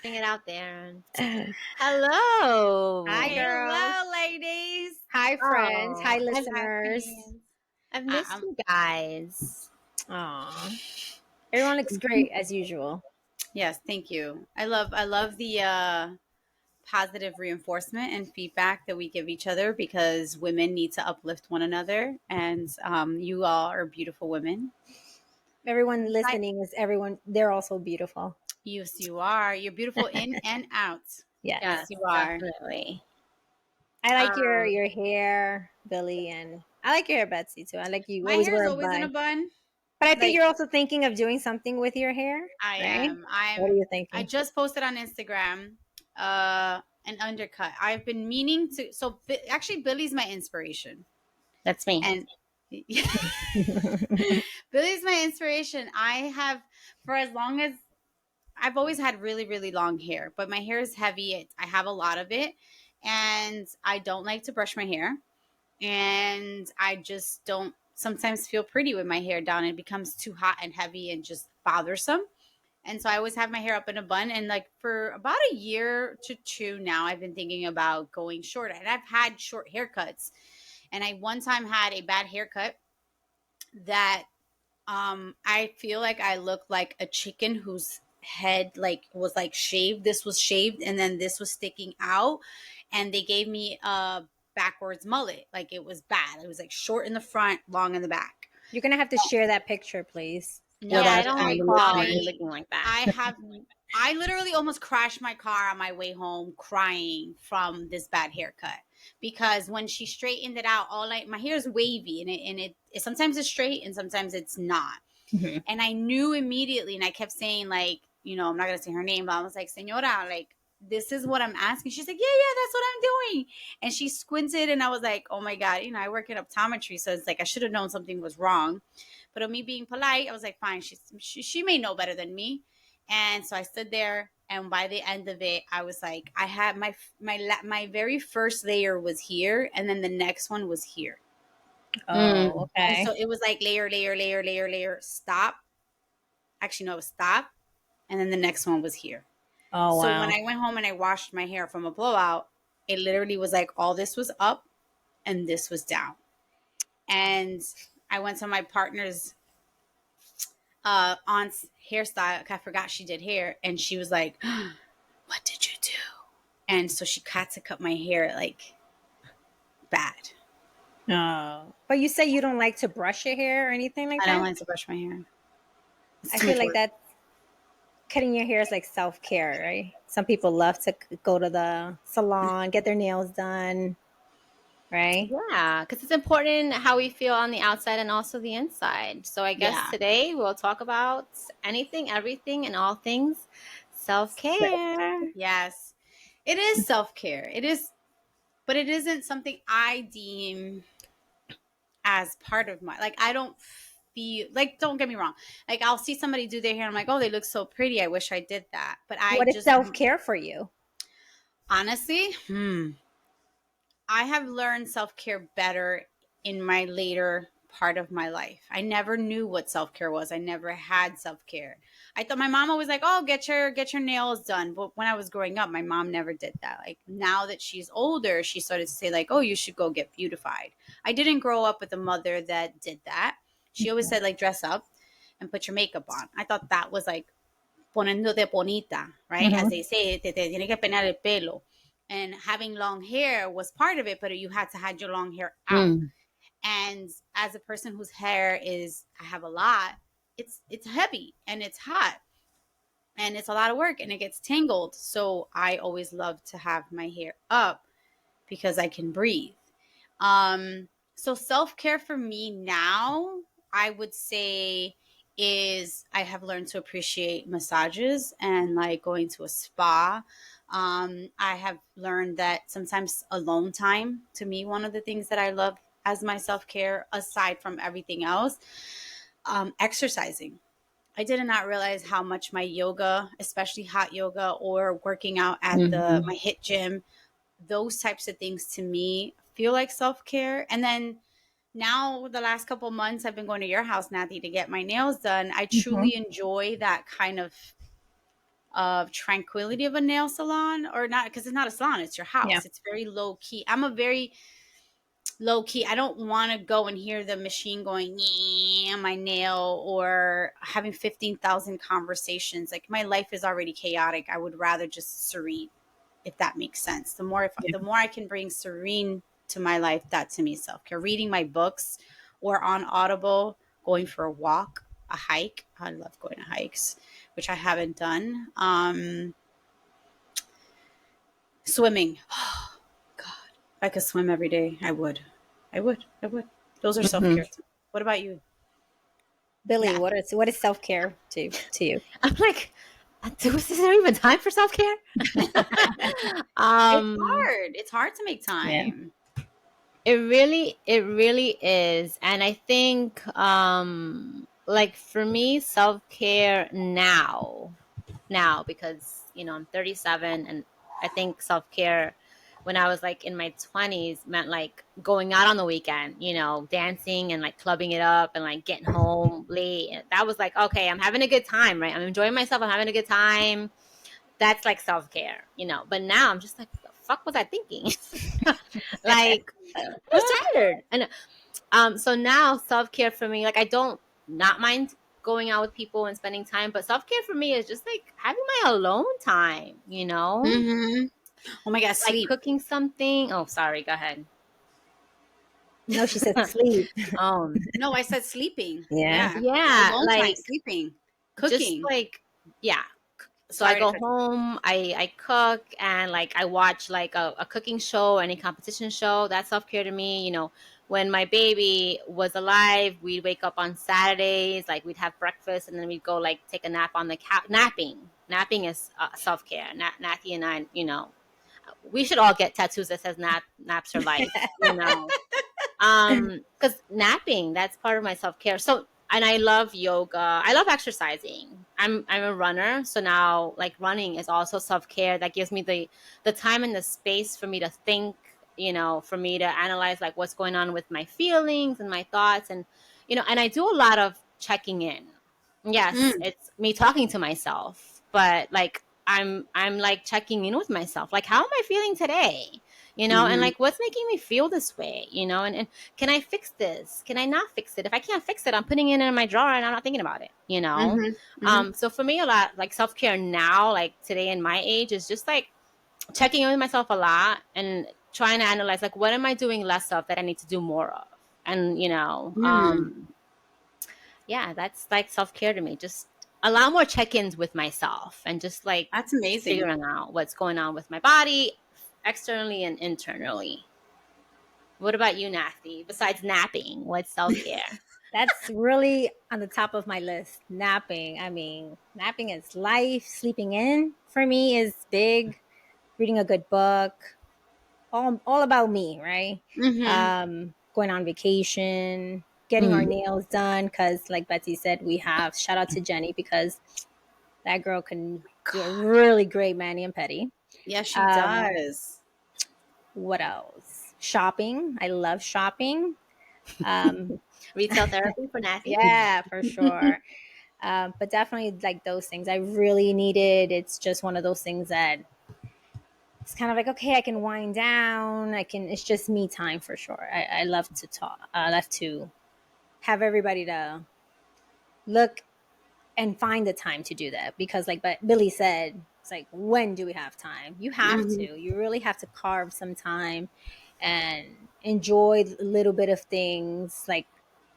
Bring it out there. Hello. Hi, girls. Hello, ladies. Hi, friends. Hi, Oh, listeners. I've missed you guys. Aw. Everyone looks great as usual. Yes, thank you. I love the positive reinforcement and feedback that we give each other because women need to uplift one another, and you all are beautiful women. Everyone listening is everyone. They're also beautiful. Yes, you are. You're beautiful in and out. Yes. Yes, Yes, you are. definitely. I like your Um, your hair, Billy, and I like your hair, Betsy, too. I like you My always hair is wear a always in a bun. bun. But I think Like you're also thinking of doing something with your hair, I right? am. What are you I thinking? just posted on Instagram an undercut. I've been meaning to. So actually, Billy's my inspiration, that's me. and Billy's my inspiration. I have for as long as I've always had really, really long hair, but my hair is heavy. I have a lot of it, and I don't like to brush my hair. And I just don't sometimes feel pretty with my hair down. It becomes too hot and heavy and just bothersome. And so I always have my hair up in a bun. And like for about a year to two now, I've been thinking about going shorter. And I've had short haircuts. And I one time had a bad haircut that I feel like I look like a chicken whose head like was like shaved. This was shaved and then this was sticking out. And they gave me a backwards mullet. Like it was bad. It was like short in the front, long in the back. You're going to have to share that picture, please, No, with Yeah, I us don't and the recall you listeners. looking like that. I literally almost crashed my car on my way home crying from this bad haircut because when she straightened it out all night, my hair is wavy and it sometimes it's straight and sometimes it's not. Mhm. And I knew immediately, and I kept saying like, I'm not gonna say her name, but I was like, Senora, like this is what I'm asking. She's like, yeah, that's what I'm doing. And she squinted, and I was like, oh my god, I work in optometry, so it's like I should have known something was wrong. But of me being polite, I was like, fine, she may know better than me. And so I stood there, and by the end of it, I was like, I had my very first layer was here, and then the next one was here. Oh, And okay. so it was like layer, layer, layer, layer, layer, stop. Actually, no, it was stop. And then the next one was here. Oh, So when wow. I went home and I washed my hair from a blowout, it literally was like all this was up and this was down. And I went to my partner's aunt's hairstyle. I forgot she did hair. And she was like, what did you do? And so she had to cut my hair like bad. Oh. But you say you don't like to brush your hair or anything like I don't that? like to brush my hair. It's I too feel much like work. that cutting your hair is like self-care, right? Some people love to go to the salon, get their nails done, right? Yeah, because it's important how we feel on the outside and also the inside. So I guess Yeah. today we'll talk about anything, everything, and all things self-care. Yes. It is self-care. It is, but it isn't something I deem as part of my, like, I don't feel like, don't get me wrong. Like, I'll see somebody do their hair. I'm like, oh, they look so pretty. I wish I did that. But I What is just, self-care for you? honestly, I have learned self-care better in my later part of my life. I never knew what self-care was. I never had self-care. I thought my mom was like, "Oh, get your nails done." But when I was growing up, my mom never did that. Like now that she's older, she started to say like, "Oh, you should go get beautified." I didn't grow up with a mother that did that. She always said like, "Dress up and put your makeup on." I thought that was like poniéndote bonita, right? As Mm-hmm. they say, te tiene que peinar el pelo. And having long hair was part of it, but you had to have your long hair out. Mm. And as a person whose hair is, I have a lot, it's heavy and it's hot and it's a lot of work and it gets tangled. So I always love to have my hair up because I can breathe. So self-care for me now, I would say is I have learned to appreciate massages and like going to a spa. I have learned that sometimes alone time to me, one of the things that I love as my self-care, aside from everything else, exercising. I did not realize how much my yoga, especially hot yoga or working out at the Mm-hmm. my hit gym, those types of things to me feel like self-care. And then now the last couple months I've been going to your house, Nathy, to get my nails done. I Mm-hmm. truly enjoy that kind of of tranquility of a nail salon, or not, because it's not a salon, it's your Yeah. house. It's very low key. I'm a very low key. I don't want to go and hear the machine going on my nail, or having 15,000 conversations. Like, my life is already chaotic. I would rather just serene, if that makes sense. The more I can bring serene to my life, that to me is self-care. Reading my books, or on Audible, going for a walk, a hike. I love going to hikes, which I haven't done. Swimming. God, if I could swim every day, I would. I would. Those are Mhm. self-care. What about you? Billy, Nathy? what is self-care to you? I'm like, is there even time for self care? It's um, hard. It's hard to make Yeah. time. it really is, and I think, like for me, self care now, because I'm 37, and I think self care when I was like in my 20s meant like going out on the weekend, dancing and like clubbing it up and like getting home late. And that was like, okay, I'm having a good time, right? I'm enjoying myself. I'm having a good time. That's like self care. But now I'm just like, what the fuck was I thinking? Like, I was tired. And so now self care for me, like I don't not mind going out with people and spending time, but self care for me is just like having my alone time. Mm-hmm. Oh my God, Like sleep. cooking something. Oh, sorry, go ahead. No, she said sleep. um No, I said sleeping. Yeah. Yeah. yeah, Alone time, like sleeping, just cooking. like, yeah. So I Sorry to go cut you. home, I cook, and like I watch like a cooking show, any competition show. That's self care to me. When my baby was alive, we'd wake up on Saturdays, like we'd have breakfast, and then we'd go like take a nap on the couch. Napping is self care. Nathy and I, we should all get tattoos that says naps are life. Because napping, that's part of my self-care. So, and I love yoga, I love exercising. I'm a runner, so now like running is also self-care. That gives me the time and the space for me to think, for me to analyze like what's going on with my feelings and my thoughts. And I do a lot of checking in. Yes, Mm, it's me talking to myself, but like I'm like checking in with myself, like how am I feeling today, and mm-hmm, like what's making me feel this way, and can I fix this? Can I not fix it? If I can't fix it, I'm putting it in my drawer and I'm not thinking about it. mm-hmm, mm-hmm. So for me, a lot like self-care now, like today in my age, is just like checking in with myself a lot and trying to analyze like what am I doing less of that I need to do more of. And Mm. yeah, that's like self-care to me. Just a lot more check-ins with myself and just like That's amazing. figuring out what's going on with my body externally and internally. What about you, Nathy? Besides napping, what's self-care? That's really on the top of my list. Napping. I mean, napping is life. Sleeping in for me is big. Reading a good book. All about me, right? Mm-hmm. Going on vacation, getting our Mm. nails done, because like Betsy said, we have shout out to Jenny because that girl can do a God. really great mani and pedi. Yes, she Um, does. what else? Shopping. I love shopping. Um, Retail therapy for Nathy? yeah, for sure. But definitely like those things I really needed. It's just one of those things that it's kind of like, okay, I can wind down. It's just me time for sure. I love to talk. I love to have everybody to look and find the time to do that because but Billy said, it's like, when do we have time? You have to. Mm-hmm. You really have to carve some time and enjoy a little bit of things like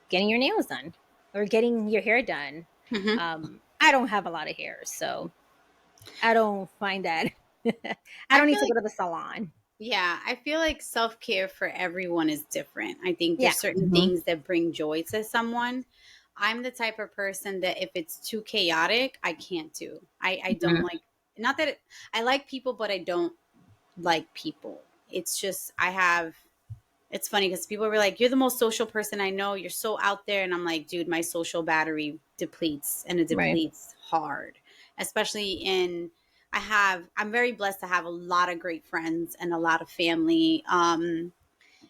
getting your nails done or getting your hair done. Mm-hmm. I don't have a lot of hair, so I don't find that. I I don't need feel to go like, to the salon. yeah, I feel like self care for everyone is different. I think Yeah. there's certain Mm-hmm. things that bring joy to someone. I'm the type of person that if it's too chaotic, I can't do. I don't like, not that I like people, but I don't like people. It's just, it's funny because people were like, you're the most social person I know. You're so out there. And I'm like, dude, my social battery depletes, and it Right. depletes hard, especially I'm very blessed to have a lot of great friends and a lot of family.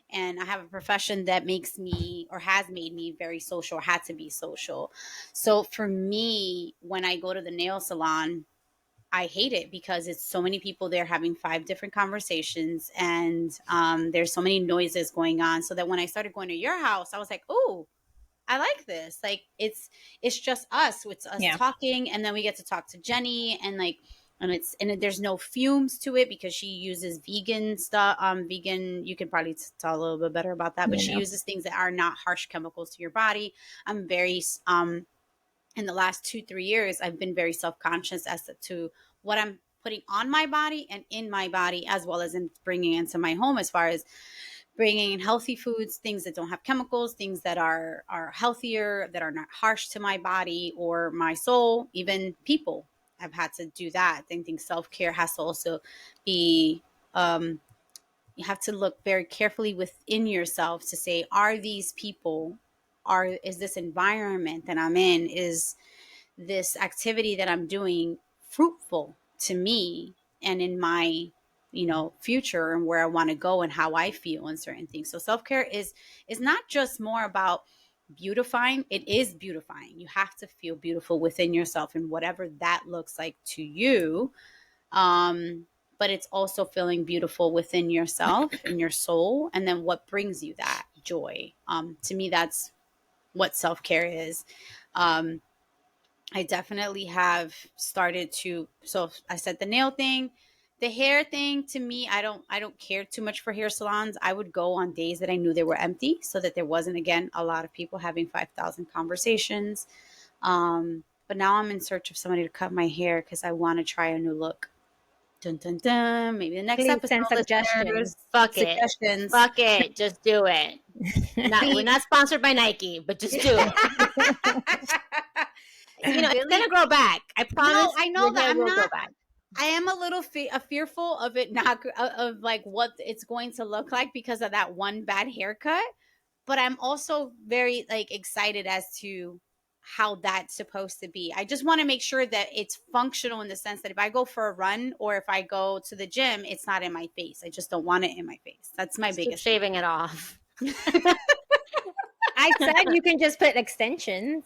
And I have a profession that makes me or has made me very social, or had to be social. So for me, when I go to the nail salon, I hate it because it's so many people there having 5 different conversations, and there's so many noises going on. So that when I started going to your house, I was like, oh, I like this. Like it's just us. It's us Yeah. talking, and then we get to talk to Jenny, and like, and there's no fumes to it because she uses vegan stuff. Vegan. You could probably tell a little bit better about that, but she uses things that are not harsh chemicals to your body. I'm very in the last 2-3 years, I've been very self-conscious as to what I'm putting on my body and in my body, as well as in bringing into my home, as far as bringing in healthy foods, things that don't have chemicals, things that are healthier, that are not harsh to my body or my soul, even people. I've had to do that. I think self-care has to also be, you have to look very carefully within yourself to say, are these people, is this environment that I'm in, is this activity that I'm doing fruitful to me and in my, future, and where I want to go and how I feel and certain things. So self-care is not just more about beautifying. It is beautifying. You have to feel beautiful within yourself, and whatever that looks like to you. But it's also feeling beautiful within yourself and your soul, and then what brings you that joy. To me, that's what self-care is. I definitely have started to, so I said the nail thing, the hair thing. To me, I don't care too much for hair salons. I would go on days that I knew they were empty, so that there wasn't, again, a lot of people having 5,000 conversations. But now I'm in search of somebody to cut my hair because I want to try a new look. Dun, dun, dun. Maybe the next Please episode, send suggestions. listeners. Fuck it. Suggestions. Fuck it. Just do it. We're not sponsored by Nike, but just do it. It's gonna grow back. I promise. No, I know your that hair I'm will grow not. back. I am a little fearful of it, not of like what it's going to look like because of that one bad haircut. But I'm also very like excited as to how that's supposed to be. I just want to make sure that it's functional in the sense that if I go for a run or if I go to the gym, it's not in my face. I just don't want it in my face. That's my Just keep biggest shaving it off. I said you can just put extensions.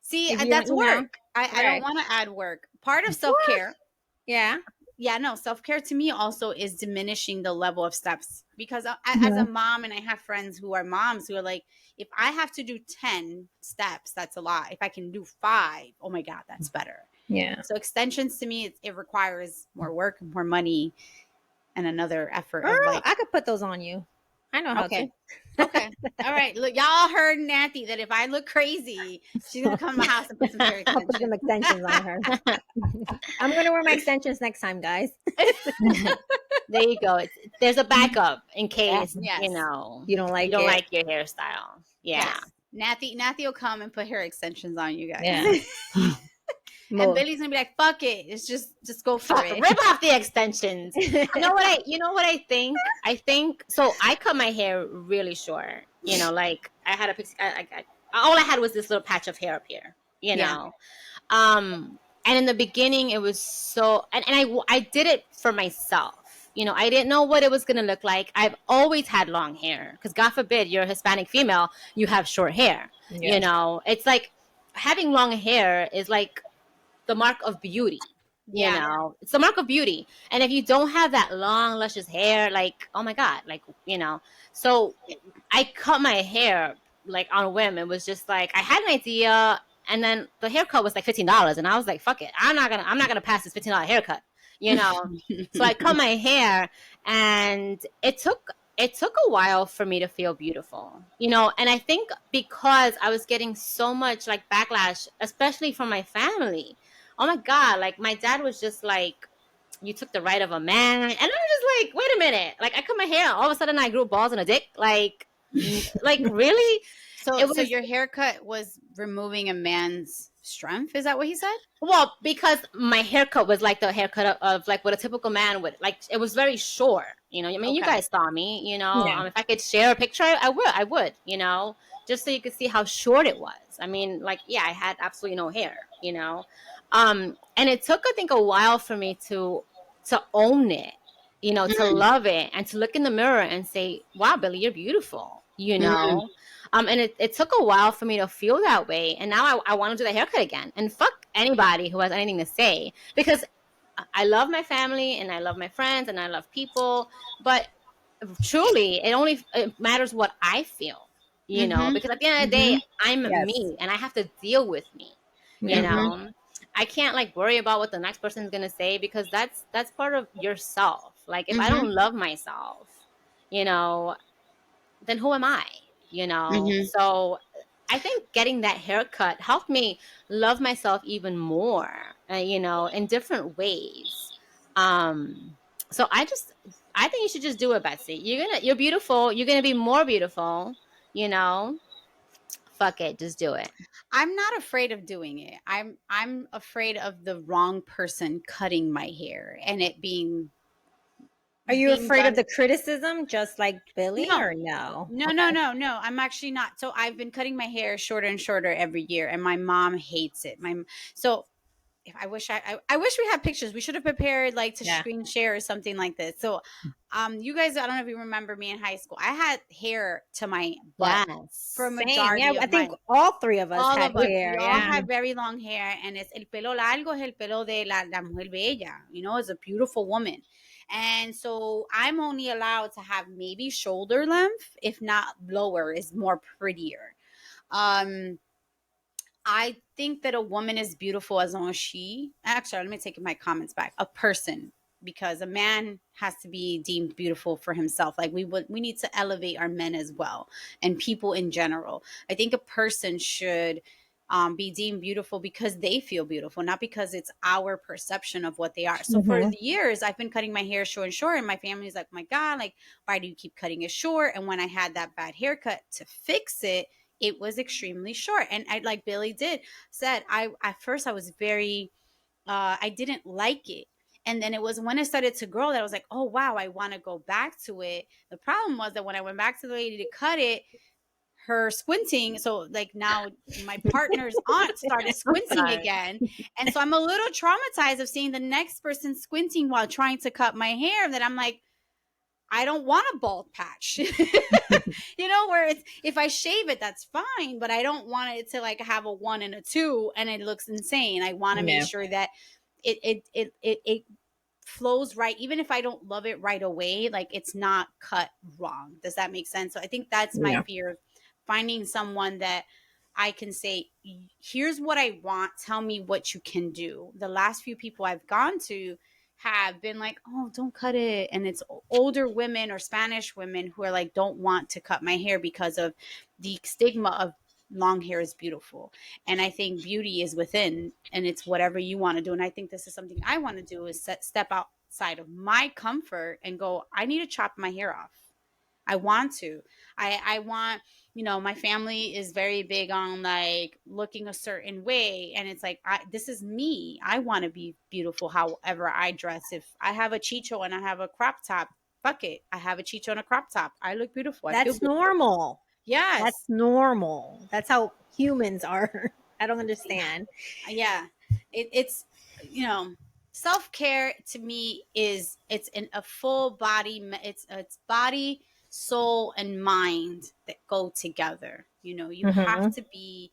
See, If you that's want, work. I don't right. want to add work. Part of self-care. Yeah. Yeah, no, self-care to me also is diminishing the level of steps, because as a mom, and I have friends who are moms who are like, if I have to do 10 steps, that's a lot. If I can do 5, oh my God, that's better. Yeah. So extensions to me, it requires more work, more money, and another effort Girl, of like, I could put those on you. I know how okay. to. Okay. All right. Look, y'all heard Nathy that if I look crazy, she's going to come to my house and put some hair I'll put some extensions on her. I'm going to wear my extensions next time, guys. There you go. There's a backup in case Yes. You don't like you don't it. like your hairstyle. Yeah. Yes. Nathy will come and put hair extensions on you guys. Yeah. And Billy's gonna be like, "Fuck it, it's just go for it." Rip off the extensions. You know what I think? I think so. I cut my hair really short. Like I had a pixie. All I had was this little patch of hair up here. And in the beginning, it was so, and I did it for myself. I didn't know what it was gonna look like. I've always had long hair because, God forbid, you're a Hispanic female, you have short hair. Yeah. It's like having long hair is like the mark of beauty. It's the mark of beauty. And if you don't have that long, luscious hair, like, oh my God, like, so I cut my hair like on a whim. It was just like, I had an idea, and then the haircut was like $15. And I was like, fuck it. I'm not going to pass this $15 haircut, So I cut my hair, and it took a while for me to feel beautiful, and I think because I was getting so much like backlash, especially from my family. Oh my God, like my dad was just like, you took the right of a man. And I was just like, wait a minute. Like I cut my hair, all of a sudden I grew balls and a dick. Like really? So your haircut was removing a man's strength? Is that what he said? Well, because my haircut was like the haircut of like what a typical man would, like it was very short. I mean, you guys saw me, if I could share a picture, I would, just so you could see how short it was. I mean, like, yeah, I had absolutely no hair, and it took, I think, a while for me to own it, to love it, and to look in the mirror and say, wow, Billy, you're beautiful, and it took a while for me to feel that way. And now I want to do the haircut again. And fuck anybody who has anything to say, because I love my family and I love my friends and I love people, but truly it matters what I feel, Mhm. because at the end of the day, Mhm. I'm Yes. me and I have to deal with me, you Yeah. Mhm. know. I can't like worry about what the next person is going to say, because that's part of yourself. Like if I Mhm. don't love myself, you know, then who am I? Mhm. So I think getting that haircut helped me love myself even more, in different ways. Um, so I think you should just do it, Betsy. You're beautiful. You're gonna be more beautiful. You know, fuck it, just do it. I'm not afraid of doing it. I'm afraid of the wrong person cutting my hair and it Are you being afraid of done. the criticism, just like Billy, No. or no? No, no, Okay. no, no. I'm actually not. So I've been cutting my hair shorter and shorter every year, and my mom hates it. So if I wish I wish we had pictures. We should have prepared like to Yeah. screen share or something like this. So you guys, I don't know if you remember me in high school. I had hair to my butt for a Yes. Same. Yeah. majority I of think my all three of us all had of us. We hair. all Yeah. have very long hair, and it's el pelo largo es el pelo de la mujer bella. It's a beautiful woman. And so I'm only allowed to have maybe shoulder length, if not lower, is more prettier. Um, I think that a woman is beautiful as long as she, actually, let me take my comments back. A person, because a man has to be deemed beautiful for himself. Like we need to elevate our men as well, and people in general. I think a person should be deemed beautiful because they feel beautiful, not because it's our perception of what they are. So for Hmm. the years, I've been cutting my hair short and short, and my family's like, oh my God, like, why do you keep cutting it short? And when I had that bad haircut to fix it, it was extremely short. And I, like Billy did said, I at first I was very I didn't like it. And then it was when it started to grow that I was like, oh wow, I want to go back to it. The problem was that when I went back to the lady to cut it, her squinting, so like now my partner's aunt started I'm squinting sorry. again. And so I'm a little traumatized of seeing the next person squinting while trying to cut my hair, that I'm like, I don't want a bald patch. Where it's, if I shave it, that's fine, but I don't want it to like have a 1 and a 2 and it looks insane. I want to make Yeah. sure that it flows right, even if I don't love it right away, like it's not cut wrong. Does that make sense? So I think that's my Yeah. fear, finding someone that I can say, here's what I want, tell me what you can do. The last few people I've gone to have been like, oh, don't cut it. And it's older women or Spanish women who are like, don't want to cut my hair because of the stigma of long hair is beautiful. And I think beauty is within, and it's whatever you want to do. And I think this is something I want to do, is step outside of my comfort and go, I need to chop my hair off. I want to. I want, my family is very big on like looking a certain way. And it's like, this is me. I want to be beautiful however I dress. If I have a chicho and I have a crop top, fuck it. I have a chicho and a crop top. I look beautiful. I feel That's beautiful. normal. That's Yes. normal. That's how humans are. I don't understand. Yeah. It's, you know, self-care to me is, it's a full body, it's body, soul and mind that go together. You have Hmm. to be,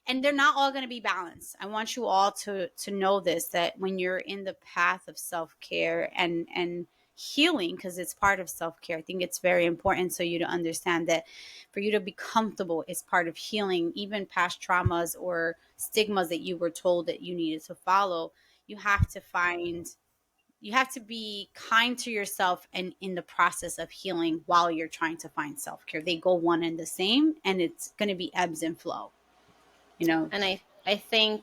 and they're not all going to be balanced. I want you all to know this, that when you're in the path of self-care and healing, because it's part of self-care, I think it's very important, so you to understand that for you to be comfortable is part of healing, even past traumas or stigmas that you were told that you needed to follow. You have to find, you have to be kind to yourself, and in the process of healing while you're trying to find self-care, they go one and the same, and it's going to be ebbs and flow, you know. And I think,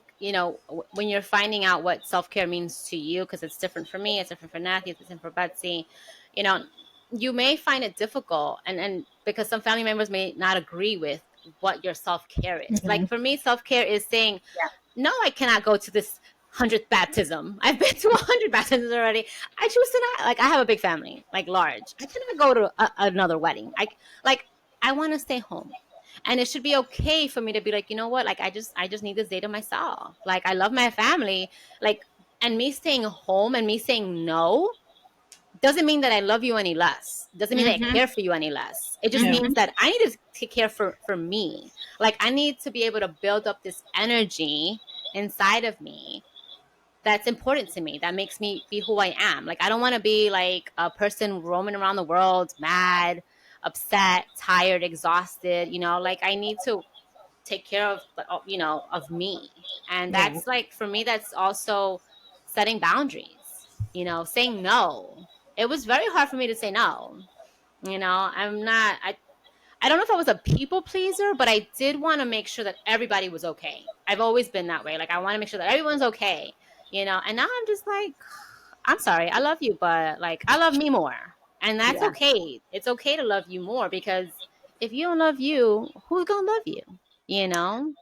when you're finding out what self-care means to you, because it's different for me, it's different for Nathy, it's different for Betsy, you know you may find it difficult, and because some family members may not agree with what your self-care is. Like Hmm. for me, self-care is saying, no, I cannot go to this 100th baptism. I've been to 100 baptisms already. I choose to not. Like I have a big family, like large. I cannot go to another wedding. I want to stay home, and it should be okay for me to be like, you know what? Like I just need this day to myself. Like I love my family. Like, and me staying home and me saying no doesn't mean that I love you any less. Doesn't mean that I Mm-hmm. care for you any less. It just Yeah. means that I need to take care for me. Like I need to be able to build up this energy inside of me that's important to me. That makes me be who I am. Like, I don't want to be like a person roaming around the world, mad, upset, tired, exhausted. Like, I need to take care of, of me. And Yeah. that's like, for me, that's also setting boundaries, saying no. It was very hard for me to say no. I don't know if I was a people pleaser, but I did want to make sure that everybody was okay. I've always been that way. Like, I want to make sure that everyone's okay, and now I'm just like, I'm sorry, I love you, but like, I love me more. And that's Yeah. okay. It's okay to love you more, because if you don't love you, who's going to love you? You know?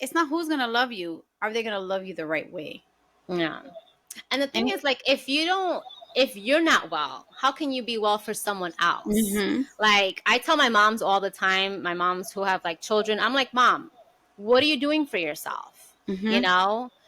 It's not who's going to love you. Are they going to love you the right way? Yeah. And the thing And is, like, if you're not well, how can you be well for someone else? mm-hmm, Like, I tell my moms all the time, my moms who have like children, I'm like, Mom, what are you doing for yourself? mm-hmm,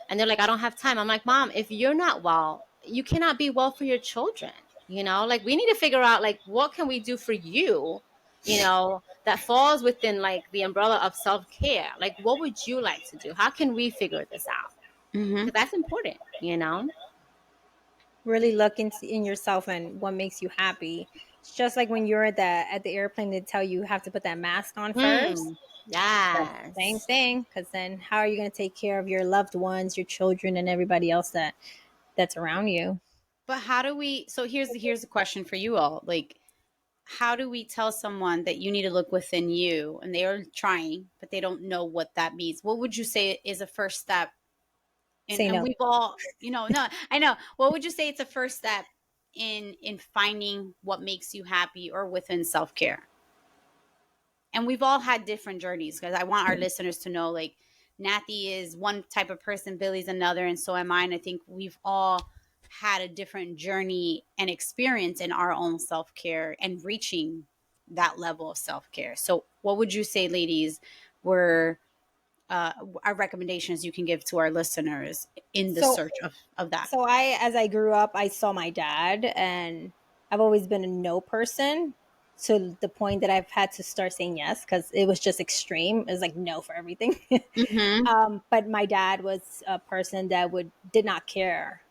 And they're like, I don't have time. I'm like, Mom, if you're not well, you cannot be well for your children. Like, we need to figure out, like, what can we do for you, that falls within like the umbrella of self-care. Like, what would you like to do? How can we figure this out? mm-hmm. Because that's important. Really look in yourself and what makes you happy. It's just like when you're at the airplane, they tell you have to put that mask on first. Mm, That's the same yes. thing, because then how are you going to take care of your loved ones, your children, and everybody else that's around you? But how do we? So here's a question for you all. Like, how do we tell someone that you need to look within you, and they are trying, but they don't know what that means? What would you say is a first step? And Say no. we've all, no, I know. What would you say it's a first step in finding what makes you happy or within self care? And we've all had different journeys, because I want our listeners to know, like, Nathy is one type of person, Billy's another, and so am I. And I think we've all had a different journey and experience in our own self care and reaching that level of self care. So, what would you say, ladies, were our recommendations you can give to our listeners in the So search of that? So as I grew up, I saw my dad, and I've always been a no person, to the point that I've had to start saying yes, because it was just extreme. It was like no for everything. Mm-hmm. But my dad was a person that did not care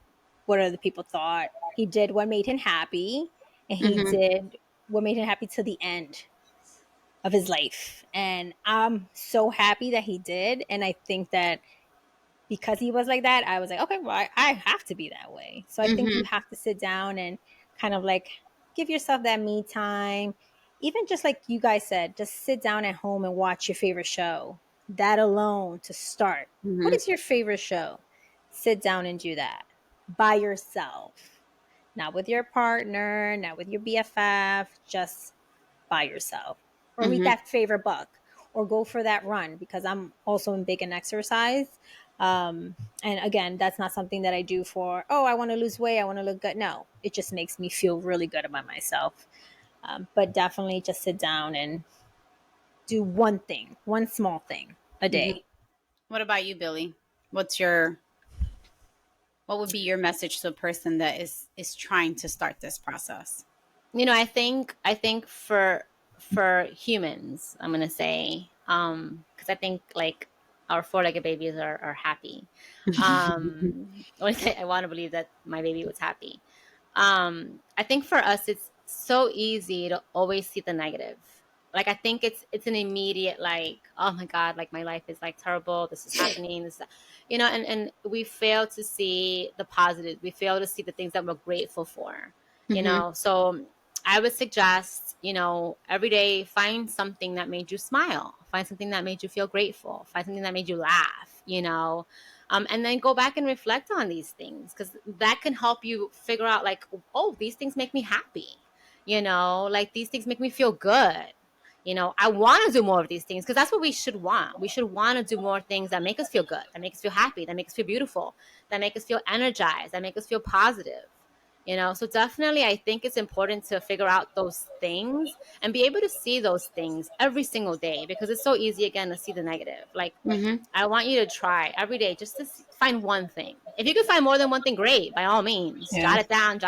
what other people thought. He did what made him happy, and he Mm-hmm. did what made him happy to the end of his life. And I'm so happy that he did. And I think that because he was like that, I was like, okay, well, I have to be that way. So I think you Mm-hmm. have to sit down and kind of like give yourself that me time. Even just like you guys said, just sit down at home and watch your favorite show. That alone to start. What Mm-hmm. is your favorite show? Sit down and do that by yourself, not with your partner, not with your BFF, just by yourself. Or read Mm-hmm. that favorite book, or go for that run, because I'm also in big in exercise. And again, that's not something that I do for, oh, I want to lose weight, I want to look good. No, it just makes me feel really good about myself. But definitely just sit down and do one thing, one small thing a Mm-hmm. day. What about you, Billy? What would be your message to a person that is trying to start this process? I think for humans, I'm gonna say, because I think like our four-legged babies are happy. At least I want to believe that my baby was happy. I think for us, it's so easy to always see the negative. Like, I think it's an immediate, like, oh my God, like, my life is like terrible. This is happening. And we fail to see the positive. We fail to see the things that we're grateful for. Mm-hmm. So I would suggest, every day find something that made you smile, find something that made you feel grateful, find something that made you laugh. And then go back and reflect on these things, because that can help you figure out, like, oh, these things make me happy. Like, these things make me feel good. I want to do more of these things, because that's what we should want. We should want to do more things that make us feel good, that make us feel happy, that make us feel beautiful, that make us feel energized, that make us feel positive. So definitely, I think it's important to figure out those things and be able to see those things every single day, because it's so easy, again, to see the negative. Like, Mm-hmm. I want you to try every day just to find one thing. If you can find more than one thing, great, by all means. Yeah. Jot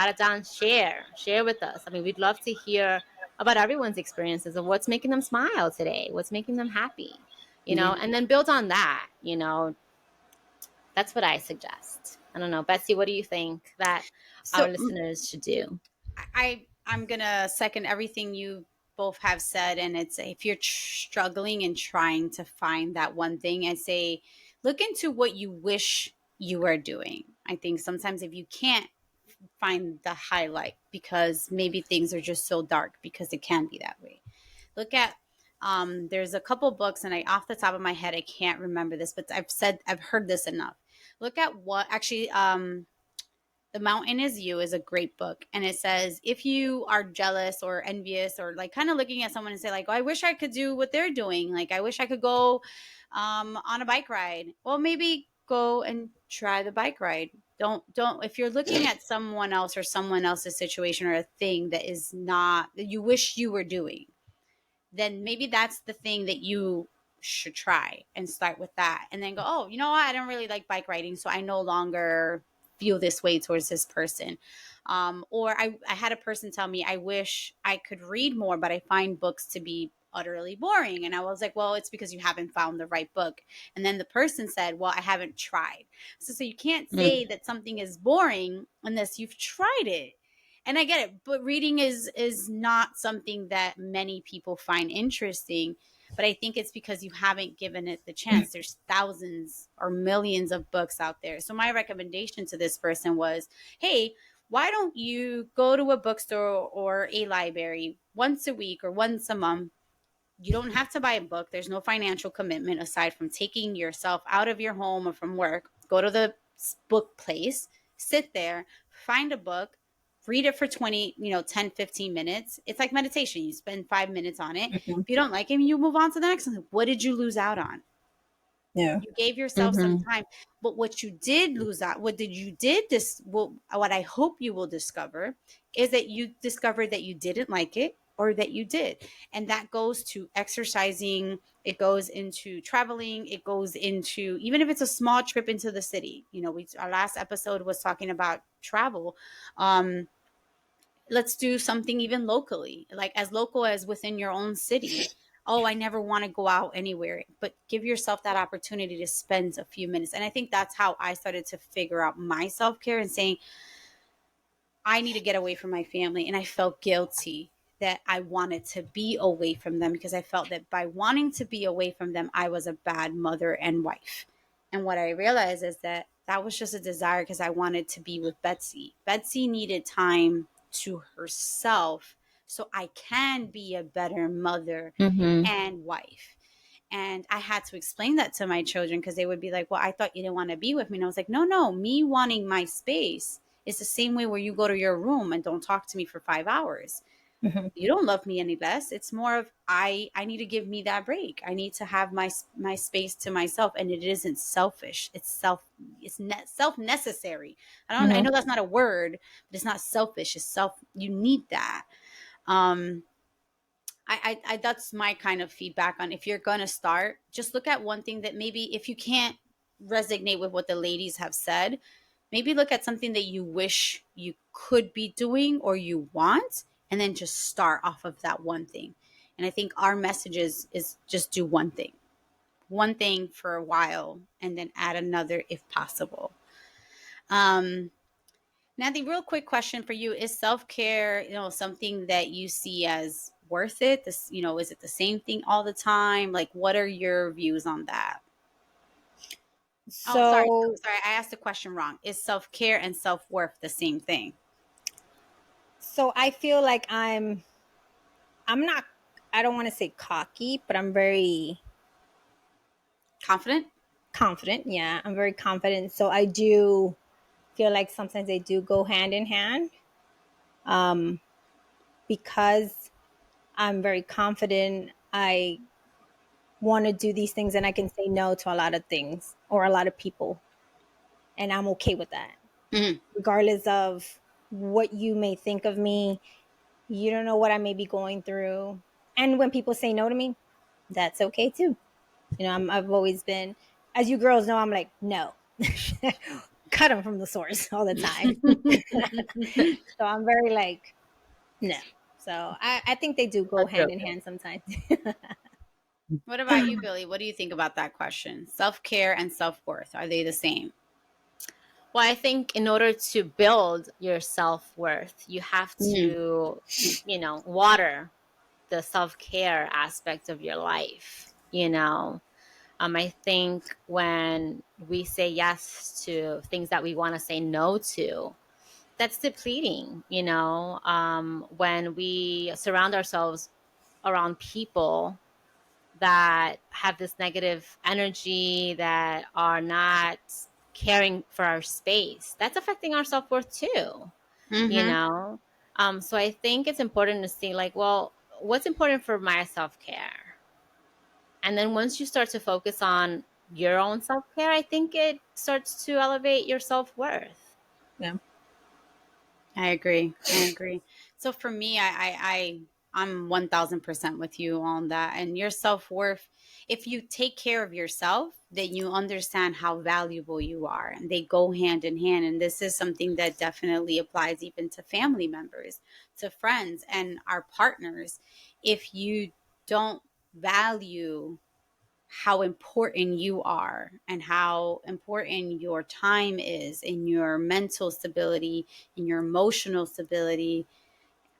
it down, share with us. I mean, we'd love to hear about everyone's experiences of what's making them smile today, what's making them happy, Yeah. and then build on that. That's what I suggest. I don't know. Betsy, what do you think that our So listeners should do? I'm gonna second everything you both have said, and it's if you're struggling and trying to find that one thing, I say look into what you wish you were doing. I think sometimes if you can't find the highlight because maybe things are just so dark, because it can be that way. Look at there's a couple books, and I off the top of my head I can't remember this, but I've heard this enough. Look at what actually the Mountain Is You is a great book. And it says, if you are jealous or envious or like kind of looking at someone and say, like, oh, I wish I could do what they're doing. Like, I wish I could go on a bike ride. Well, maybe go and try the bike ride. Don't, if you're looking at someone else or someone else's situation or a thing that is not, that you wish you were doing, then maybe that's the thing that you should try and start with that. And then go, oh, you know what? I don't really like bike riding. So I no longer feel this way towards this person. Or I had a person tell me, I wish I could read more, but I find books to be utterly boring. And I was like, well, it's because you haven't found the right book. And then the person said, well, I haven't tried. So you can't say that something is boring unless you've tried it. And I get it, but reading is not something that many people find interesting. But I think it's because you haven't given it the chance. There's thousands or millions of books out there. So my recommendation to this person was, hey, why don't you go to a bookstore or a library once a week or once a month? You don't have to buy a book. There's no financial commitment aside from taking yourself out of your home or from work. Go to the book place, sit there, find a book, read it for 20, 10, 15 minutes. It's like meditation. You spend 5 minutes on it. Mhm. If you don't like it, you move on to the next one. What did you lose out on? Yeah. You gave yourself some Mm-hmm. time, but what you did lose out, what did you did this? Well, what I hope you will discover is that you discovered that you didn't like it or that you did, and that goes to exercising. It goes into traveling. It goes into even if it's a small trip into the city. Our last episode was talking about travel. Um, let's do something even locally, like as local as within your own city. Oh, I never want to go out anywhere, but give yourself that opportunity to spend a few minutes. And I think that's how I started to figure out my self-care and saying, I need to get away from my family. And I felt guilty that I wanted to be away from them because I felt that by wanting to be away from them, I was a bad mother and wife. And what I realized is that that was just a desire because I wanted to be with Betsy. Betsy needed time to herself so I can be a better mother Mm-hmm. and wife. And I had to explain that to my children because they would be like, well, I thought you didn't want to be with me. And I was like, no, no, me wanting my space is the same way where you go to your room and don't talk to me for 5 hours. Mhm. You don't love me any less. It's more of I need to give me that break. I need to have my space to myself, and it isn't selfish. Self necessary. I Mm-hmm. know that's not a word, but it's not selfish. It's self. You need that. Um, I that's my kind of feedback on if you're gonna start, just look at one thing that maybe if you can't resonate with what the ladies have said, maybe look at something that you wish you could be doing or you want, and then just start off of that one thing. And I think our message is just do one thing for a while, and then add another if possible. Um, Nathy, real quick question for you. Is self-care, something that you see as worth it? Is it the same thing all the time? Like, what are your views on that? Oh, sorry. So Sorry. I asked the question wrong. Is self-care and self-worth the same thing? so I feel like I'm not, I don't want to say cocky, but I'm very Confident? confident. Yeah, I'm very confident. So I do feel like sometimes they do go hand in hand. Um, because I'm very confident, I want to do these things and I can say no to a lot of things or a lot of people. And I'm okay with that. Hmm. Regardless of what you may think of me, you don't know what I may be going through. And when people say no to me, that's okay too. I've always been, as you girls know, I'm like, no, cut them from the source all the time. So I'm very like, no. So I think they do go That's so hand in good. hand sometimes. What about you, Billy? What do you think about that question? Self-care and self-worth, are they the same? Well, I think in order to build your self-worth, you have Mm. to, water the self-care aspect of your life. I think when we say yes to things that we want to say no to, that's depleting. When we surround ourselves around people that have this negative energy, that are not caring for our space, that's affecting our self-worth too, you Mm-hmm. know? So I think it's important to see, like, well, what's important for my self-care? And then once you start to focus on your own self-care, I think it starts to elevate your self-worth. Yeah. I agree. I agree. So for me, I'm 1000% with you on that. And your self worth, if you take care of yourself, then you understand how valuable you are, and they go hand in hand. And this is something that definitely applies even to family members, to friends, and our partners. If you don't value how important you are and how important your time is in your mental stability, in your emotional stability,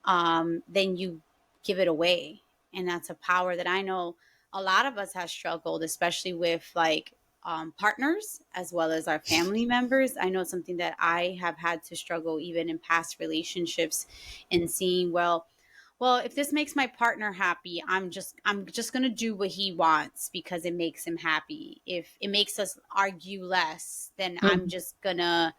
then you give it away. And that's a power that I know a lot of us have struggled, especially with like partners as well as our family members. I know something that I have had to struggle even in past relationships, and seeing, well, if this makes my partner happy, I'm just going to do what he wants because it makes him happy. If it makes us argue less, then I'm Mhm. just going to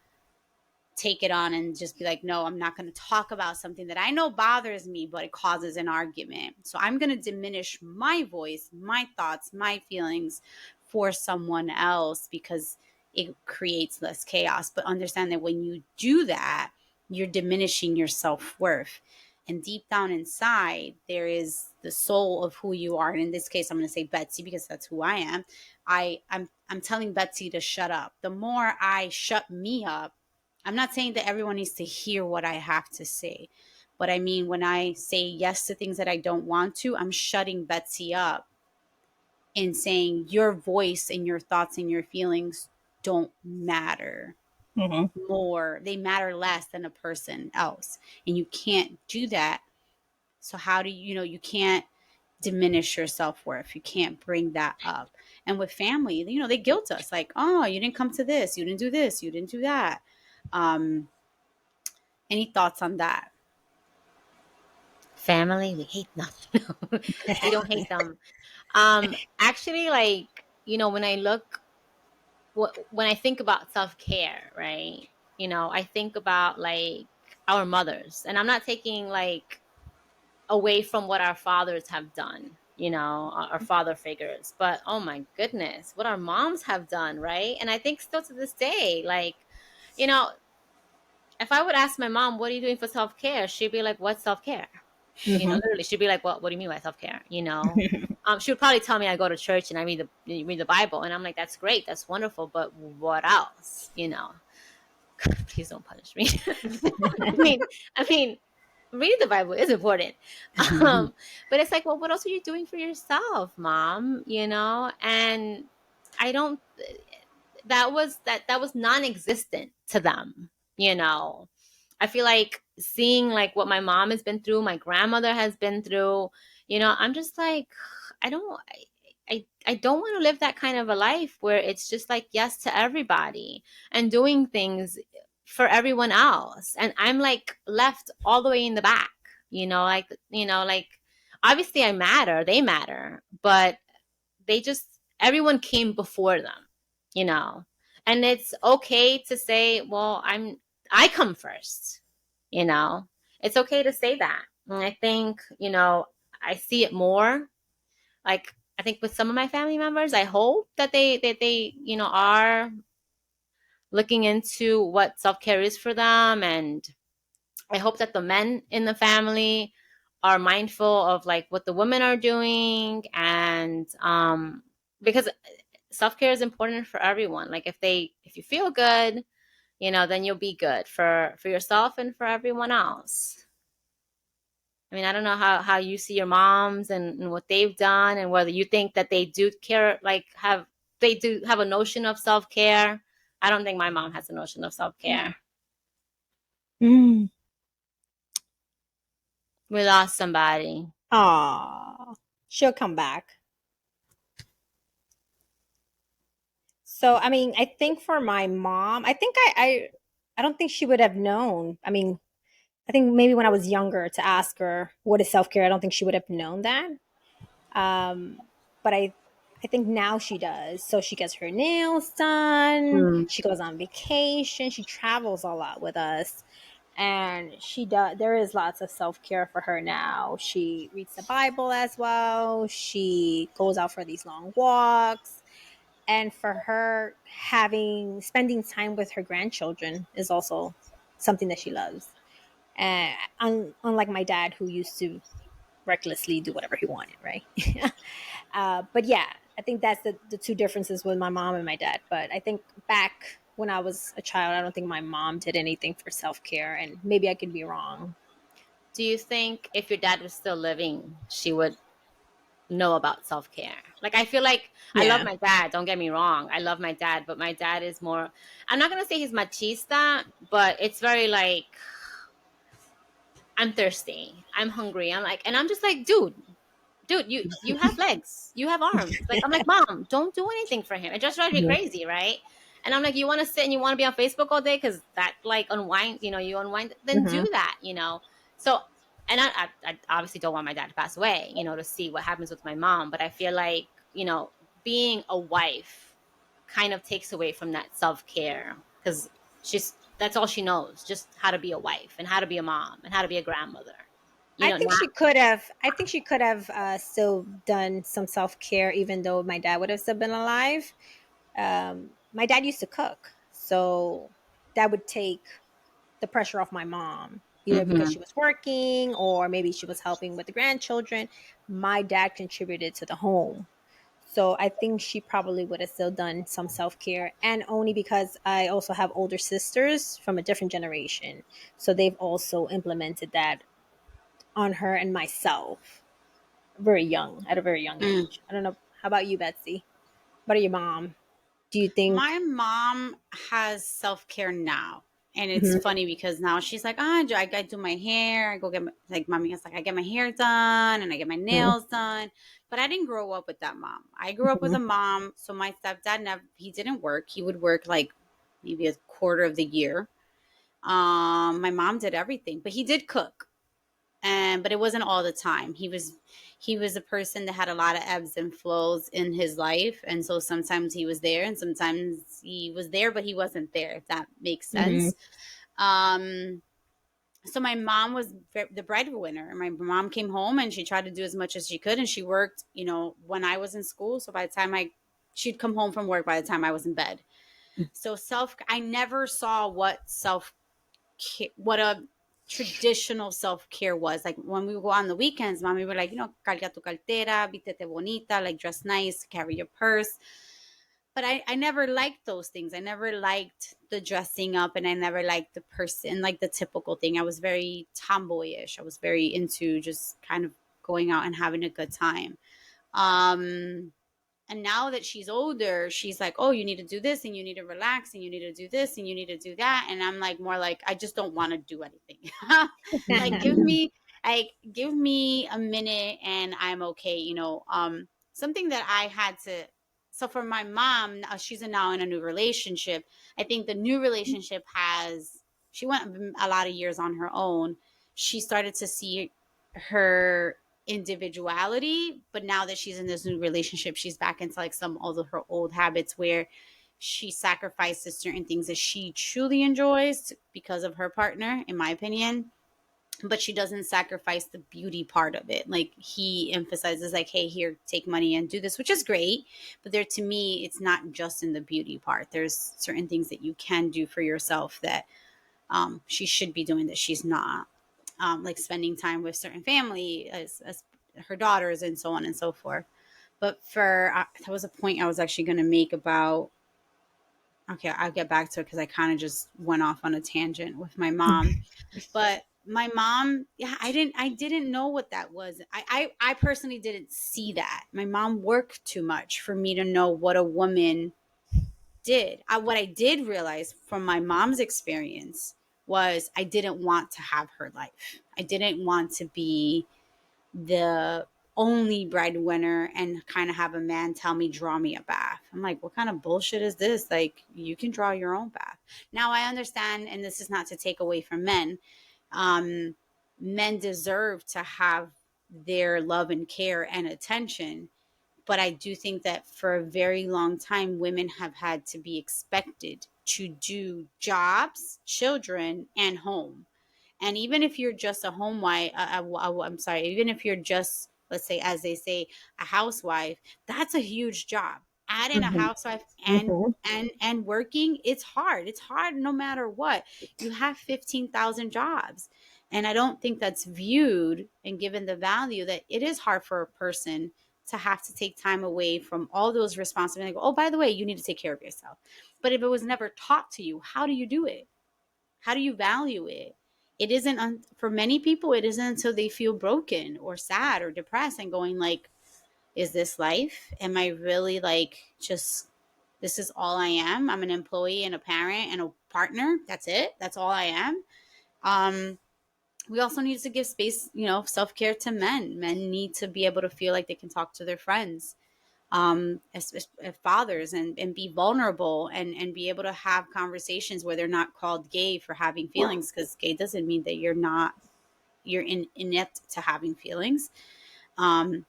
take it on and just be like, no, I'm not going to talk about something that I know bothers me, but it causes an argument. So I'm going to diminish my voice, my thoughts, my feelings for someone else because it creates less chaos. But understand that when you do that, you're diminishing your self worth. And deep down inside, there is the soul of who you are. And in this case, I'm going to say Betsy because that's who I am. I'm telling Betsy to shut up. The more I shut me up, I'm not saying that everyone needs to hear what I have to say, but I mean, when I say yes to things that I don't want to, I'm shutting Betsy up and saying your voice and your thoughts and your feelings don't matter Mhm. more. They matter less than a person else. And you can't do that. So, how do you can't diminish your self worth? You can't bring that up. And with family, they guilt us like, oh, you didn't come to this, you didn't do this, you didn't do that. Um, Any thoughts on that? Family, we hate them. We don't hate them. Actually, like, when I look, when I think about self-care, right? I think about like our mothers, and I'm not taking like away from what our fathers have done, our father figures, but oh my goodness, what our moms have done, right? And I think still to this day, like, you know, if I would ask my mom, what are you doing for self-care? She'd be like, what self-care? Mhm. Literally, she'd be like, "What do you mean by self care?" She would probably tell me I go to church and I read the Bible, and I'm like, "That's great, that's wonderful, but what else?" Please don't punish me. I mean, I mean, reading the Bible is important, um, but it's like, well, what else are you doing for yourself, mom? And I don't. That was non-existent to them. You know, I feel like seeing like what my mom has been through, my grandmother has been through. I'm just like, I don't. I don't want to live that kind of a life where it's just like yes to everybody and doing things for everyone else, and I'm like left all the way in the back. Like obviously I matter, they matter, but they just everyone came before them, you know. And it's okay to say, well, I come first, you know. It's okay to say that. And I think, I see it more. Like I think with some of my family members, I hope that they are looking into what self-care is for them, and I hope that the men in the family are mindful of like what the women are doing, and because self-care is important for everyone. Like if you feel good, then you'll be good for yourself and for everyone else. I mean, I don't know how you see your moms and what they've done, and whether you think that they do care, like they do have a notion of self-care. I don't think my mom has a notion of self-care. Mm. We lost somebody. Aw, she'll come back. So, I mean, I think for my mom, I think I don't think she would have known. I mean, I think maybe when I was younger to ask her what is self care, I don't think she would have known that. Um, but I think now she does. So she gets her nails done. Mm. She goes on vacation. She travels a lot with us, and she does. There is lots of self care for her now. She reads the Bible as well. She goes out for these long walks, and for her, having spending time with her grandchildren is also something that she loves. And unlike my dad, who used to recklessly do whatever he wanted, right? But yeah, I think that's the two differences with my mom and my dad. But I think back when I was a child, I don't think my mom did anything for self care, and maybe I could be wrong. Do you think if your dad was still living, she would know about self-care? Like, I feel like I love Yeah, my dad, don't get me wrong. I love my dad, but my dad is more, I'm not going to say he's machista, but it's very like, I'm thirsty, I'm hungry, I'm like, and I'm just like, dude, you have legs, you have arms. Like, I'm like, mom, don't do anything for him. It just drives me hmm, crazy, right? And I'm like, you want to sit and you want to be on Facebook all day because that like unwind, you unwind, then do hmm. that. So, and I obviously don't want my dad to pass away, to see what happens with my mom. But I feel like being a wife kind of takes away from that self care because that's all she knows, just how to be a wife and how to be a mom and how to be a grandmother. I think Not. she could have. I think she could have still done some self care, even though my dad would have still been alive. My dad used to cook, so that would take the pressure off my mom, either because Mm-hmm. she was working or maybe she was helping with the grandchildren. My dad contributed to the home. So I think she probably would have still done some self care. And only because I also have older sisters from a different generation. So they've also implemented that on her and myself very young, at a very young age. I don't know. How about you, Betsy? What about your mom? Do you think? My mom has self care now. And it's Mhm, funny because now she's like, oh, I do my hair. I go get my, like, mommy is like, I get my hair done and I get my mhm, nails done. But I didn't grow up with that mom. I grew up with mhm, a mom. So my stepdad never, he didn't work. He would work like maybe a quarter of the year. My mom did everything, but he did cook. And but it wasn't all the time. He was a person that had a lot of ebbs and flows in his life, and so sometimes he was there and sometimes he was there but he wasn't there, if that makes mhm, sense. So my mom was the breadwinner, and my mom came home and she tried to do as much as she could, and she worked, when I was in school. So by the time she'd come home from work by the time I was in bed. So I never saw what a traditional self-care was. Like when we would go on the weekends, mommy would like, carga tu cartera, vítete bonita, like dress nice, carry your purse. But I never liked those things. I never liked the dressing up, and I never liked the person, like the typical thing. I was very tomboyish. I was very into just kind of going out and having a good time. Um, and now that she's older, she's like, oh, you need to do this and you need to relax and you need to do this and you need to do that. And I'm like, more like, I just don't want to do anything. Like, give me a minute and I'm okay. Something that I had to, so for my mom, she's now in a new relationship. I think the new relationship she went a lot of years on her own. She started to see her individuality, but now that she's in this new relationship, she's back into like some of her old habits where she sacrifices certain things that she truly enjoys because of her partner, in my opinion, but she doesn't sacrifice the beauty part of it. Like, he emphasizes like, hey, here, take money and do this, which is great, but there, to me, it's not just in the beauty part. There's certain things that you can do for yourself that she should be doing that she's not, like spending time with certain family as her daughters and so on and so forth. But that was a point I was actually going to make about. Okay, I'll get back to it because I kind of just went off on a tangent with my mom. But my mom, yeah, I didn't know what that was. I personally didn't see that. My mom worked too much for me to know what a woman did. What I did realize from my mom's experience was I didn't want to have her life. I didn't want to be the only breadwinner and kind of have a man tell me, draw me a bath. I'm like, what kind of bullshit is this? Like, you can draw your own bath. Now I understand, and this is not to take away from men. Um, Men deserve to have their love and care and attention. But I do think that for a very long time, women have had to be expected to do jobs, children, and home. And even if you're just a home wife, I'm sorry, even if you're just, let's say, as they say, a housewife, that's a huge job. Add in a Mhm. housewife and Mhm. working, it's hard. It's hard no matter what. You have 15,000 jobs. And I don't think that's viewed and given the value that it is hard for a person to have to take time away from all those responsibilities. Oh, by the way, you need to take care of yourself. But if it was never taught to you, how do you do it? How do you value it? It isn't for many people. It isn't until they feel broken or sad or depressed and going like, "Is this life? Am I really like just this is all I am? I'm an employee and a parent and a partner. That's it. That's all I am." Um, we also need to give space, self care to men. Men need to be able to feel like they can talk to their friends, as fathers, and be vulnerable and be able to have conversations where they're not called gay for having feelings, because gay doesn't mean that you're inept to having feelings. um,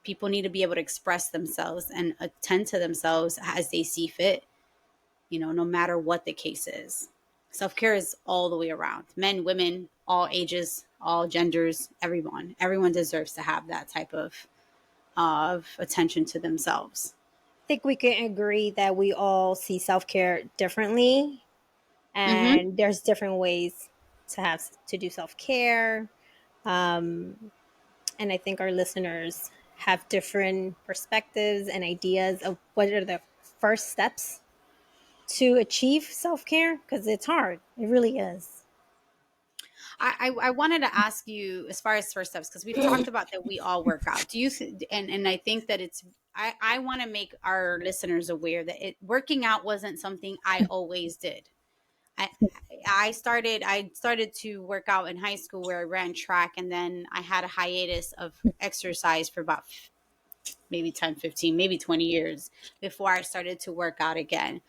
People need to be able to express themselves and attend to themselves as they see fit, no matter what the case is. Self-care is all the way around, men, women, all ages, all genders, everyone deserves to have that type of attention to themselves. I think we can agree that we all see self care differently, Mm-hmm. and there's different ways to do self care. Um, and I think our listeners have different perspectives and ideas of what are the first steps to achieve self care, because it's hard. It really is. I wanted to ask you as far as first steps, because we've talked about that we all work out. Do you and I think that I want to make our listeners aware that working out wasn't something I always did. I I started to work out in high school where I ran track, and then I had a hiatus of exercise for about maybe 10, 15, maybe 20 years before I started to work out again.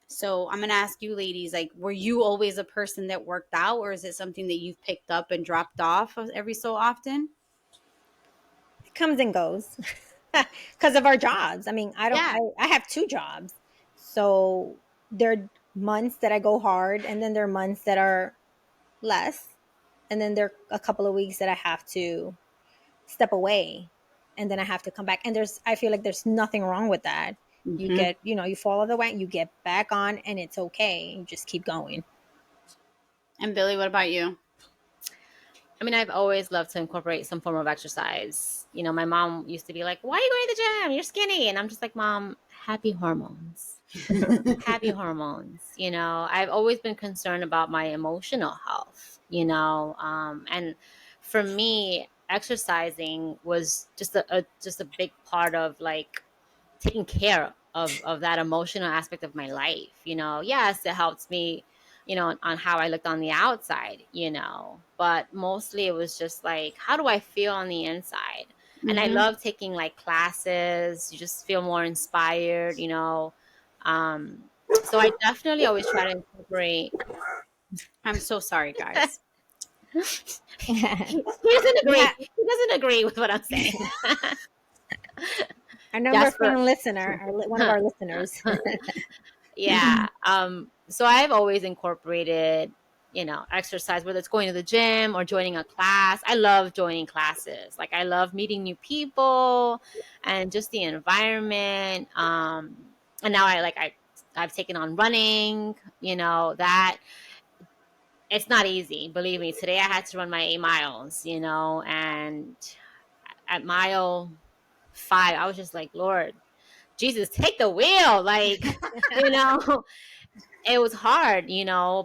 So I'm going to ask you ladies, like, were you always a person that worked out, or is it something that you've picked up and dropped off every so often? It comes and goes because of our jobs. I mean, I don't. Yeah. I have two jobs, so there are months that I go hard, and then there are months that are less, and then there are a couple of weeks that I have to step away, and then I have to come back. And I feel like there's nothing wrong with that. You Hmm. get, you follow the way, you get back on, and it's okay. You just keep going. And Billy, what about you? I mean, I've always loved to incorporate some form of exercise. My mom used to be like, "Why are you going to the gym? You're skinny." And I'm just like, "Mom, happy hormones. Happy hormones." I've always been concerned about my emotional health, and for me, exercising was just a big part of like taking care of that emotional aspect of my life. Yes, it helps me, on how I looked on the outside, but mostly it was just like, how do I feel on the inside? And I Hmm. love taking like classes. You just feel more inspired. So I definitely always try to incorporate. I'm so sorry, guys. He doesn't agree. Yeah, He doesn't agree with what I'm saying. our number Jasper. one listener, one of our listeners. Yeah. So I've always incorporated, exercise, whether it's going to the gym or joining a class. I love joining classes. Like I love meeting new people and just the environment. And now I've taken on running, that it's not easy. Believe me, today I had to run my 8 miles, and at mile 5, I was just like, Lord, Jesus, take the wheel. Like, you know, it was hard,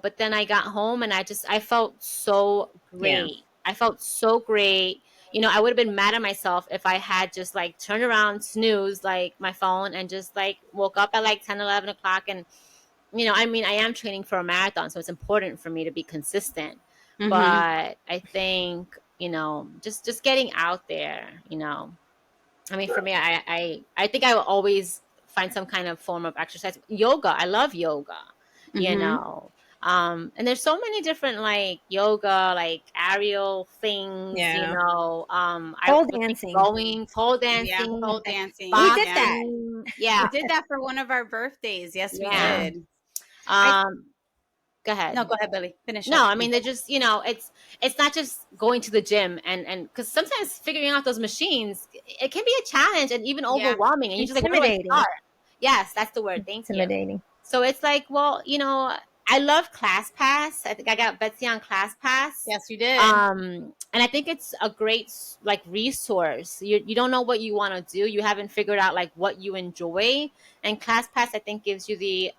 but then I got home and I felt so Yeah. great. I felt so great. I would have been mad at myself if I had just like turned around, snoozed like my phone, and just like woke up at like 10, 11 o'clock. And, I mean, I am training for a marathon, so it's important for me to be consistent. Mm-hmm. But I think, just getting out there, I mean, for me, I think I will always find some kind of form of exercise. Yoga, I love yoga, you Mm-hmm. know. And there's so many different like yoga, like aerial things, Yeah. I Pole was thinking dancing. going pole Yeah, dancing, pole dancing. We did Yeah. that. boxing. We Yeah, did that for one of our birthdays. Yes, we yeah. Yeah. did. I Go ahead. No, go ahead, Billy. Finish No, up. I mean they're just it's not just going to the gym and because sometimes figuring out those machines it can be a challenge and even Yeah. overwhelming and you're just like, where do I Intimidating. start? Yes, that's the word. Thank you. Intimidating. So it's like, well, I love ClassPass. I think I got Betsy on ClassPass. Yes, you did. And I think it's a great like resource. You don't know what you want to do. You haven't figured out like what you enjoy. And ClassPass, I think, gives you the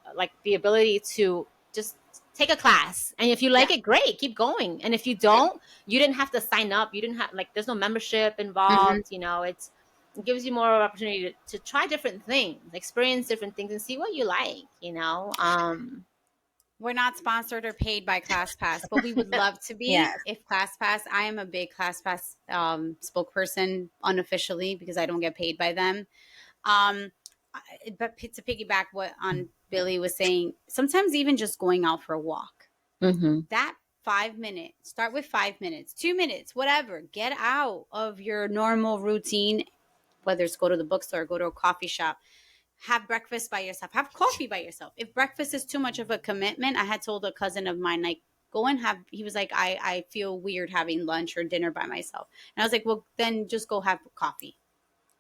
ability to just take a class. And if you Yeah. like it, great, keep going. And if you don't, you didn't have to sign up. You didn't have like there's no membership Mm-hmm. involved. It gives you more opportunity to try different things, experience different things, and see what you like. We're not sponsored or paid by ClassPass, but we would love to be Yes. if ClassPass. I am a big ClassPass spokesperson unofficially because I don't get paid by them. Um, but to piggyback what on Billy was saying, sometimes even just going out for a walk, Mm-hmm. that 5 minutes, start with 5 minutes, 2 minutes, whatever, get out of your normal routine, whether it's go to the bookstore, go to a coffee shop, have breakfast by yourself, have coffee by yourself. If breakfast is too much of a commitment, I had told a cousin of mine, like, go and have, he was like, I feel weird having lunch or dinner by myself. And I was like, well, then just go have coffee.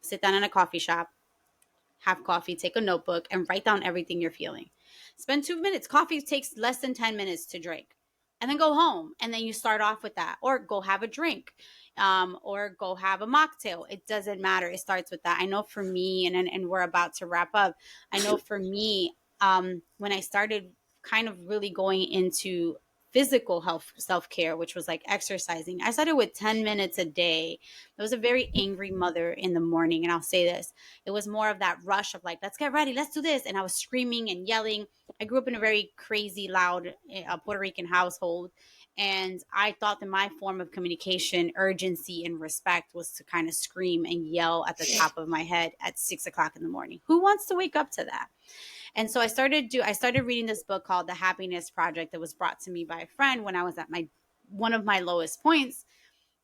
Sit down in a coffee shop, have coffee, take a notebook, and write down everything you're feeling. Spend 2 minutes. Coffee takes less than 10 minutes to drink. And then go home. And then you start off with that. Or go have a drink. Or go have a mocktail. It doesn't matter. It starts with that. I know for me, and we're about to wrap up. I know for me, when I started kind of really going into physical health self-care, which was like exercising, I started with 10 minutes a day. I was a very angry mother in the morning, and I'll say this, it was more of that rush of like, let's get ready, let's do this, and I was screaming and yelling. I grew up in a very crazy loud Puerto Rican household, and I thought that my form of communication, urgency and respect, was to kind of scream and yell at the top of my head at 6 o'clock in the morning. Who wants to wake up to that? And so I started reading this book called The Happiness Project that was brought to me by a friend when I was at one of my lowest points.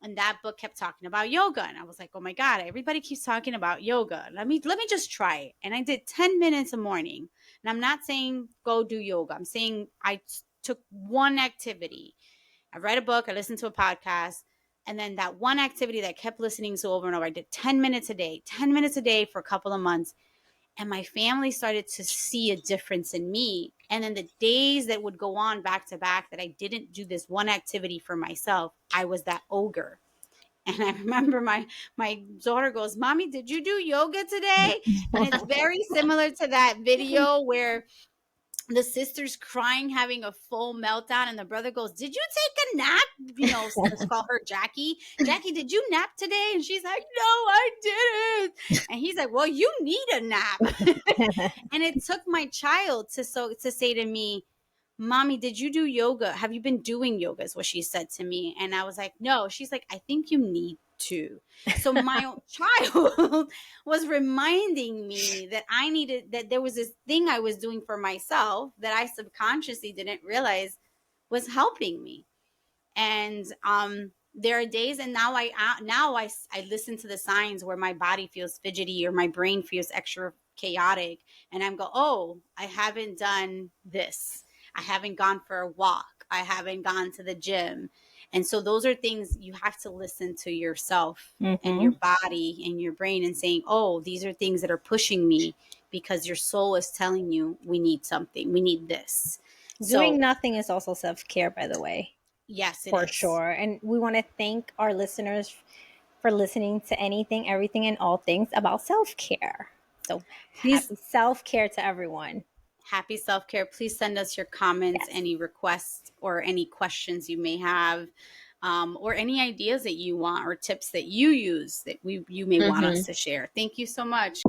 And that book kept talking about yoga. And I was like, oh my God, everybody keeps talking about yoga. Let me just try it. And I did 10 minutes a morning. And I'm not saying go do yoga. I'm saying I took one activity. I read a book, I listened to a podcast, and then that one activity that I kept listening to over and over. I did 10 minutes a day, 10 minutes a day for a couple of months. And my family started to see a difference in me. And then the days that would go on back to back that I didn't do this one activity for myself, I was that ogre. And I remember my daughter goes, Mommy, did you do yoga today? And it's very similar to that video where the sister's crying, having a full meltdown, and the brother goes, did you take a nap? Let's call her Jackie. Jackie, did you nap today? And she's like, no, I didn't. And he's like, well, you need a nap. And it took my child to say to me, Mommy, did you do yoga? Have you been doing yoga? Is what she said to me. And I was like, no. She's like, I think you need to. So my own child was reminding me that that there was this thing I was doing for myself that I subconsciously didn't realize was helping me. And there are days, and now I listen to the signs where my body feels fidgety or my brain feels extra chaotic, and I'm go, oh, I haven't done this, I haven't gone for a walk, I haven't gone to the gym. And so those are things you have to listen to yourself and your body and your brain and saying, oh, these are things that are pushing me because your soul is telling you we need something, we need this. Doing So nothing is also self-care, by the way. yes, it For is. sure. And we want to thank our listeners for listening to anything, everything, and all things about self-care. So Please, happy self-care to everyone. happy self-care. Please send us your comments, Yes. any requests or any questions you may have. or any ideas that you want or tips that you use that you may want us to share. Thank you so much.